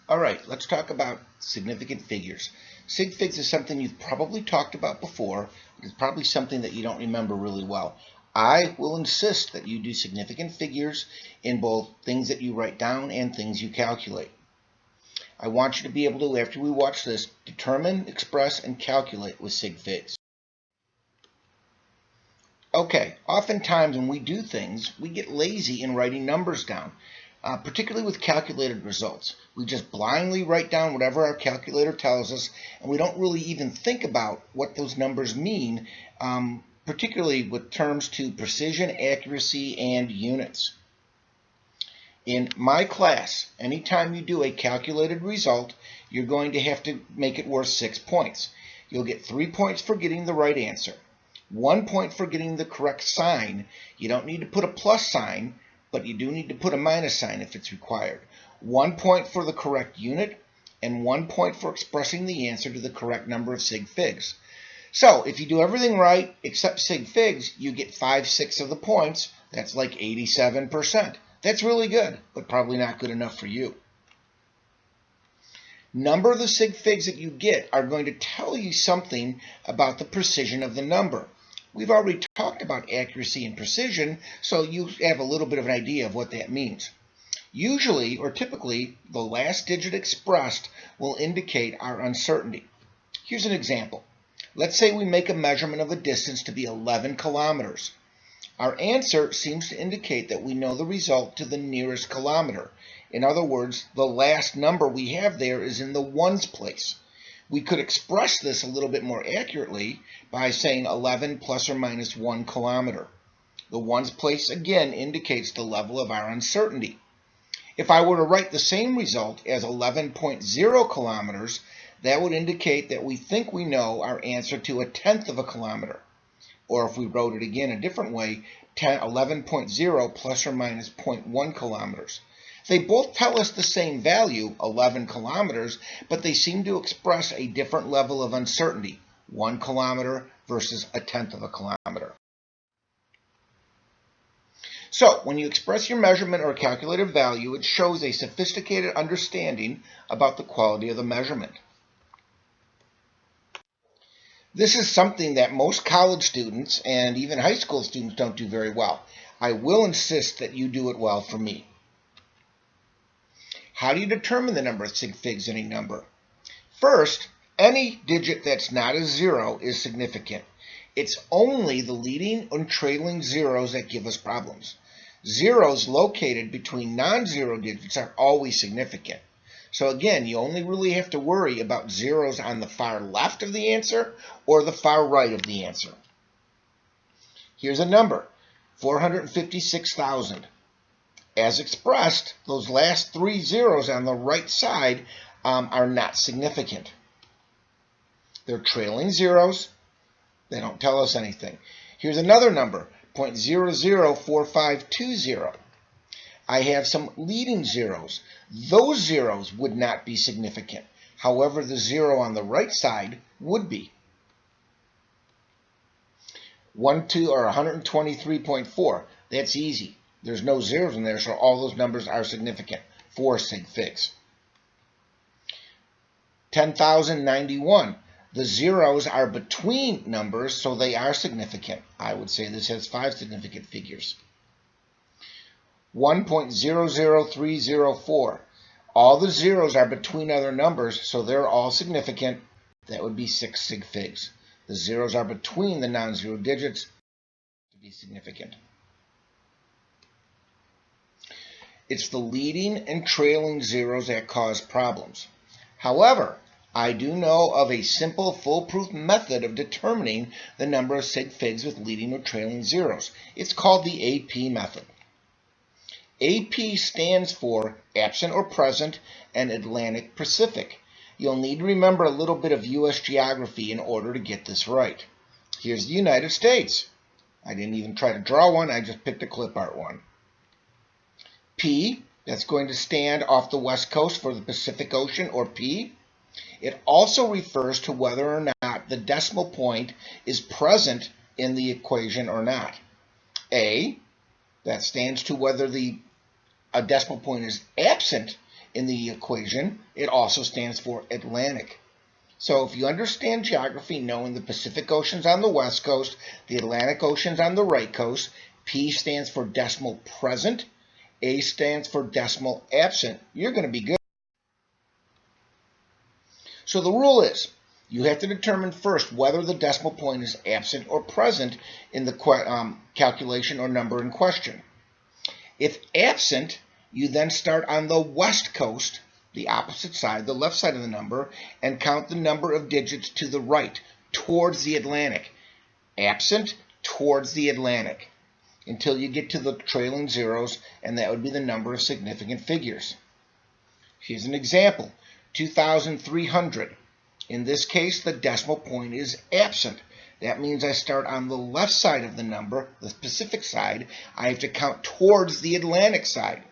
All right, let's talk about significant figures. Sig figs is something you've probably talked about before. It's probably something that you don't remember really well. I will insist that you do significant figures in both things that you write down and things you calculate. I want you to be able to, after we watch this, determine, express, and calculate with sig figs. Okay, oftentimes when we do things, we get lazy in writing numbers down, particularly with calculated results. We just blindly write down whatever our calculator tells us, and we don't really even think about what those numbers mean, particularly with terms to precision, accuracy, and units. In my class, anytime you do a calculated result, you're going to have to make it worth 6 points. You'll get 3 points for getting the right answer. 1 point for getting the correct sign. You don't need to put a plus sign, but you do need to put a minus sign if it's required. 1 point for the correct unit, and 1 point for expressing the answer to the correct number of sig figs. So if you do everything right except sig figs, you get 5/6 of the points. That's like 87%. That's really good, but probably not good enough for you. Number of the sig figs that you get are going to tell you something about the precision of the number. We've already talked about accuracy and precision, so you have a little bit of an idea of what that means. Usually, or typically, the last digit expressed will indicate our uncertainty. Here's an example. Let's say we make a measurement of a distance to be 11 kilometers. Our answer seems to indicate that we know the result to the nearest kilometer. In other words, the last number we have there is in the ones place. We could express this a little bit more accurately by saying 11 plus or minus 1 kilometer. The ones place again indicates the level of our uncertainty. If I were to write the same result as 11.0 kilometers, that would indicate that we think we know our answer to 1/10 of a kilometer. Or if we wrote it again a different way, 11.0 plus or minus 0.1 kilometers. They both tell us the same value, 11 kilometers, but they seem to express a different level of uncertainty, 1 kilometer versus 1/10 of a kilometer. So when you express your measurement or calculated value, it shows a sophisticated understanding about the quality of the measurement. This is something that most college students and even high school students don't do very well. I will insist that you do it well for me. How do you determine the number of sig figs in a number? First, any digit that's not a zero is significant. It's only the leading and trailing zeros that give us problems. Zeros located between non-zero digits are always significant. So again, you only really have to worry about zeros on the far left of the answer or the far right of the answer. Here's a number, 456,000. As expressed, those last 3 zeros on the right side are not significant. They're trailing zeros. They don't tell us anything. Here's another number, 0.004520. I have some leading zeros. Those zeros would not be significant. However, the zero on the right side would be. 123.4. That's easy. There's no zeros in there, so all those numbers are significant. 4 sig figs. 10,091. The zeros are between numbers, so they are significant. I would say this has 5 significant figures. 1.00304. All the zeros are between other numbers, so they're all significant. That would be 6 sig figs. The zeros are between the non-zero digits to be significant. It's the leading and trailing zeros that cause problems. However, I do know of a simple, foolproof method of determining the number of sig figs with leading or trailing zeros. It's called the AP method. AP stands for absent or present and Atlantic Pacific. You'll need to remember a little bit of U.S. geography in order to get this right. Here's the United States. I didn't even try to draw one, I just picked a clip art one. P, that's going to stand off the west coast for the Pacific Ocean, or P. It also refers to whether or not the decimal point is present in the equation or not. A, that stands to whether a decimal point is absent in the equation, it also stands for Atlantic. So if you understand geography, knowing the Pacific Ocean's on the west coast, the Atlantic Ocean's on the right coast, P stands for decimal present, A stands for decimal absent, you're going to be good. So the rule is, you have to determine first whether the decimal point is absent or present in the calculation or number in question. If absent, you then start on the west coast, the opposite side, the left side of the number, and count the number of digits to the right, towards the Atlantic. Absent, towards the Atlantic, until you get to the trailing zeros, and that would be the number of significant figures. Here's an example, 2,300. In this case, the decimal point is absent. That means I start on the left side of the number, the Pacific side. I have to count towards the Atlantic side.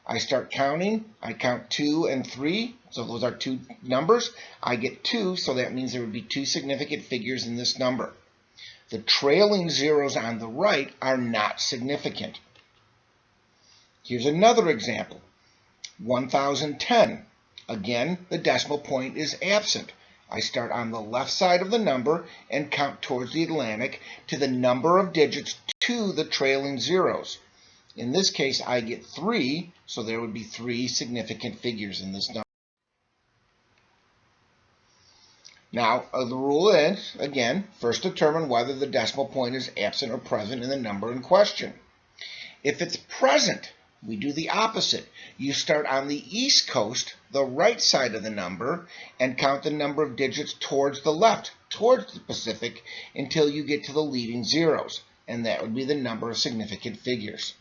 I start counting. I count 2 and 3. So those are two numbers. I get 2, so that means there would be 2 significant figures in this number. The trailing zeros on the right are not significant. Here's another example. 1,010. Again, the decimal point is absent. I start on the left side of the number and count towards the Atlantic to the number of digits to the trailing zeros. In this case, I get 3, so there would be 3 significant figures in this number. Now, the rule is, again, first determine whether the decimal point is absent or present in the number in question. If it's present, we do the opposite. You start on the east coast, the right side of the number, and count the number of digits towards the left, towards the Pacific, until you get to the leading zeros, and that would be the number of significant figures.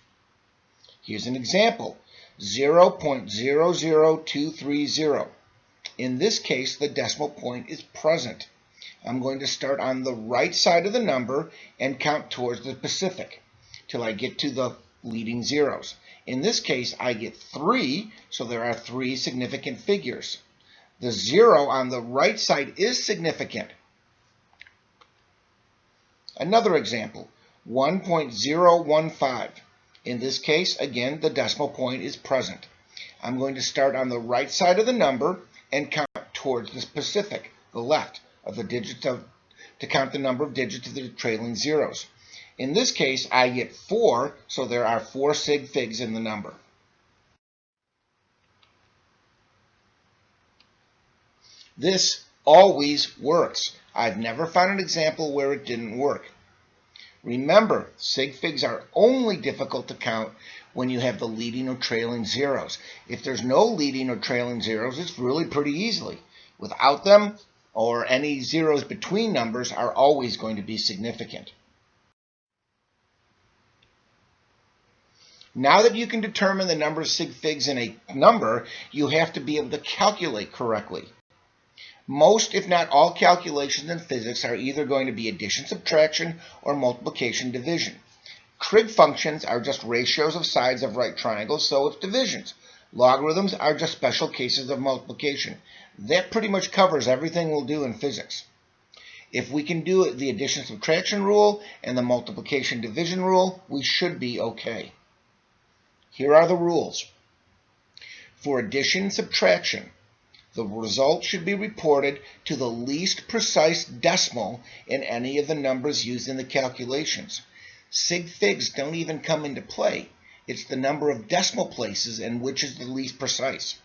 Here's an example, 0.00230. In this case, the decimal point is present. I'm going to start on the right side of the number and count towards the Pacific till I get to the leading zeros. In this case, I get 3, so there are 3 significant figures. The 0 on the right side is significant. Another example, 1.015. In this case, again, the decimal point is present. I'm going to start on the right side of the number and count towards the Pacific, the left of the digits to count the number of digits of the trailing zeros. In this case, I get 4, so there are 4 sig figs in the number. This always works. I've never found an example where it didn't work. Remember, sig figs are only difficult to count when you have the leading or trailing zeros. If there's no leading or trailing zeros, it's really pretty easily. Without them, or any zeros between numbers, are always going to be significant. Now that you can determine the number of sig figs in a number, you have to be able to calculate correctly. Most, if not all, calculations in physics are either going to be addition, subtraction, or multiplication, division. Trig functions are just ratios of sides of right triangles, so it's divisions. Logarithms are just special cases of multiplication. That pretty much covers everything we'll do in physics. If we can do the addition, subtraction rule and the multiplication, division rule, we should be okay. Here are the rules. For addition, subtraction, the result should be reported to the least precise decimal in any of the numbers used in the calculations. Sig figs don't even come into play. It's the number of decimal places and which is the least precise.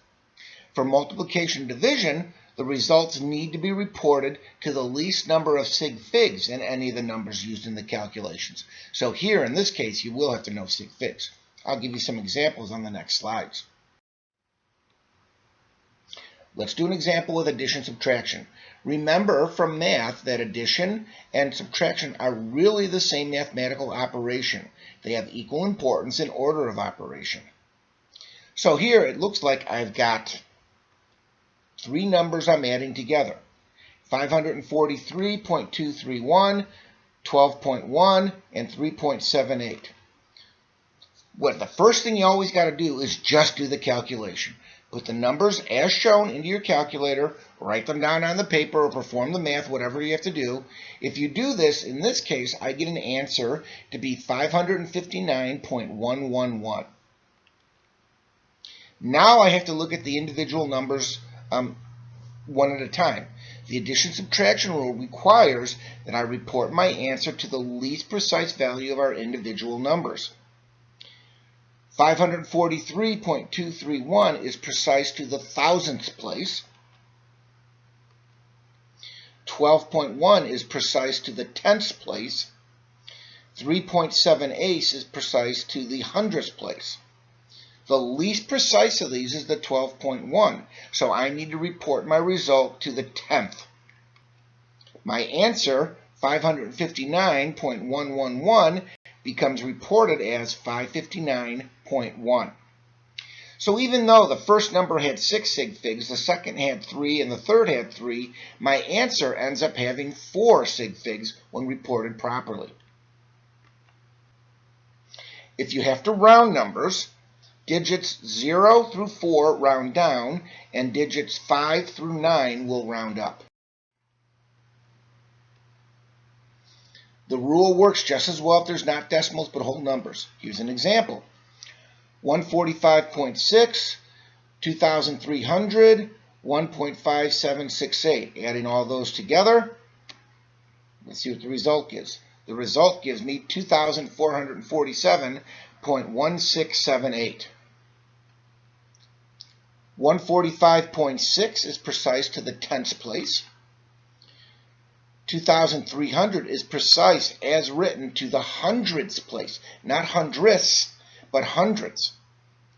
For multiplication division, the results need to be reported to the least number of sig figs in any of the numbers used in the calculations. So here, in this case, you will have to know sig figs. I'll give you some examples on the next slides. Let's do an example with addition subtraction. Remember from math that addition and subtraction are really the same mathematical operation. They have equal importance in order of operation. So here it looks like I've got 3 numbers I'm adding together. 543.231, 12.1, and 3.78. The first thing you always got to do is just do the calculation. Put the numbers as shown into your calculator, write them down on the paper, or perform the math, whatever you have to do. If you do this, in this case, I get an answer to be 559.111. Now I have to look at the individual numbers one at a time. The addition-subtraction rule requires that I report my answer to the least precise value of our individual numbers. 543.231 is precise to the thousandth place. 12.1 is precise to the tenth place. 3.78 is precise to the hundredth place. The least precise of these is the 12.1, so I need to report my result to the tenth. My answer, 559.111, becomes reported as 559.1. So even though the first number had 6 sig figs, the second had 3, and the third had 3, my answer ends up having 4 sig figs when reported properly. If you have to round numbers, digits 0 through 4 round down, and digits 5 through 9 will round up. The rule works just as well if there's not decimals but whole numbers. Here's an example. 145.6, 2,300, 1.5768. Adding all those together, let's see what the result gives. The result gives me 2,447.1678. 145.6 is precise to the tenth place. 2,300 is precise as written to the hundredths place, not hundredths, but hundreds.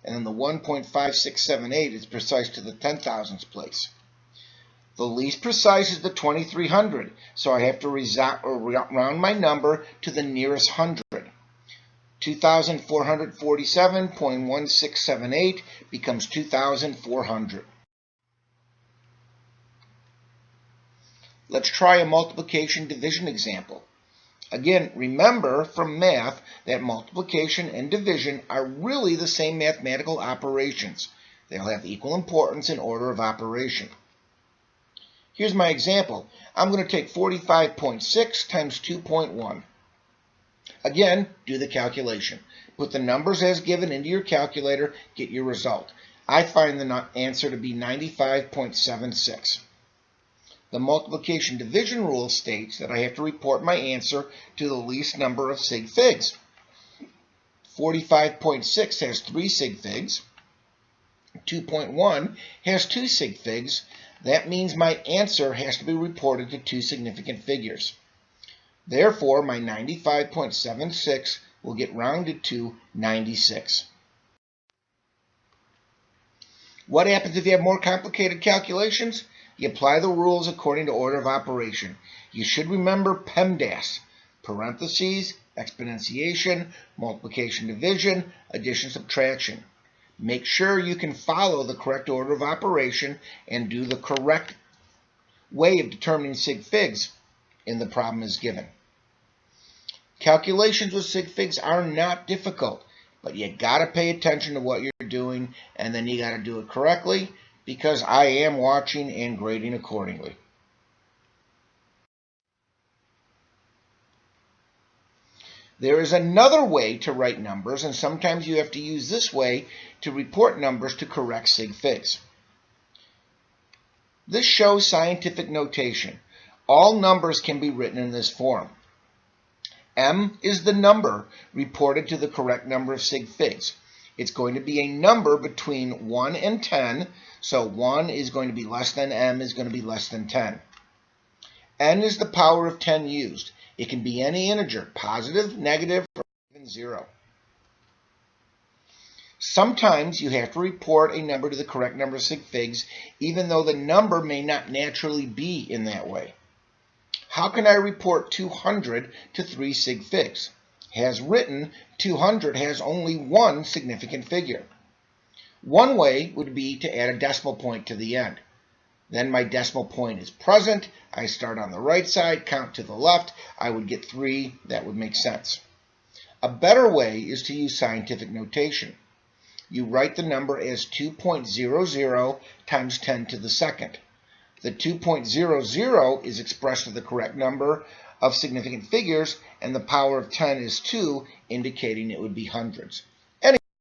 And then the 1.5678 is precise to the 10,000th place. The least precise is the 2,300, so I have to round my number to the nearest hundred. 2,447.1678 becomes 2,400. Let's try a multiplication division example. Again, remember from math that multiplication and division are really the same mathematical operations. They'll have equal importance in order of operation. Here's my example. I'm going to take 45.6 times 2.1. Again, do the calculation. Put the numbers as given into your calculator, get your result. I find the answer to be 95.76. The multiplication division rule states that I have to report my answer to the least number of sig figs. 45.6 has 3 sig figs. 2.1 has 2 sig figs. That means my answer has to be reported to 2 significant figures. Therefore, my 95.76 will get rounded to 96. What happens if you have more complicated calculations? You apply the rules according to order of operation. You should remember PEMDAS, parentheses, exponentiation, multiplication, division, addition, subtraction. Make sure you can follow the correct order of operation and do the correct way of determining sig figs in the problem as given. Calculations with sig figs are not difficult, but you got to pay attention to what you're doing, and then you got to do it correctly, because I am watching and grading accordingly. There is another way to write numbers, and sometimes you have to use this way to report numbers to correct sig figs. This shows scientific notation. All numbers can be written in this form. M is the number reported to the correct number of sig figs. It's going to be a number between 1 and 10, so 1 is going to be less than M is going to be less than 10. N is the power of 10 used. It can be any integer, positive, negative, or even 0. Sometimes you have to report a number to the correct number of sig figs, even though the number may not naturally be in that way. How can I report 200 to 3 sig figs? As written, 200 has only one significant figure. One way would be to add a decimal point to the end. Then my decimal point is present. I start on the right side, count to the left. I would get 3. That would make sense. A better way is to use scientific notation. You write the number as 2.00 times 10 to the second. The 2.00 is expressed as the correct number of significant figures, and the power of 10 is 2, indicating it would be hundreds.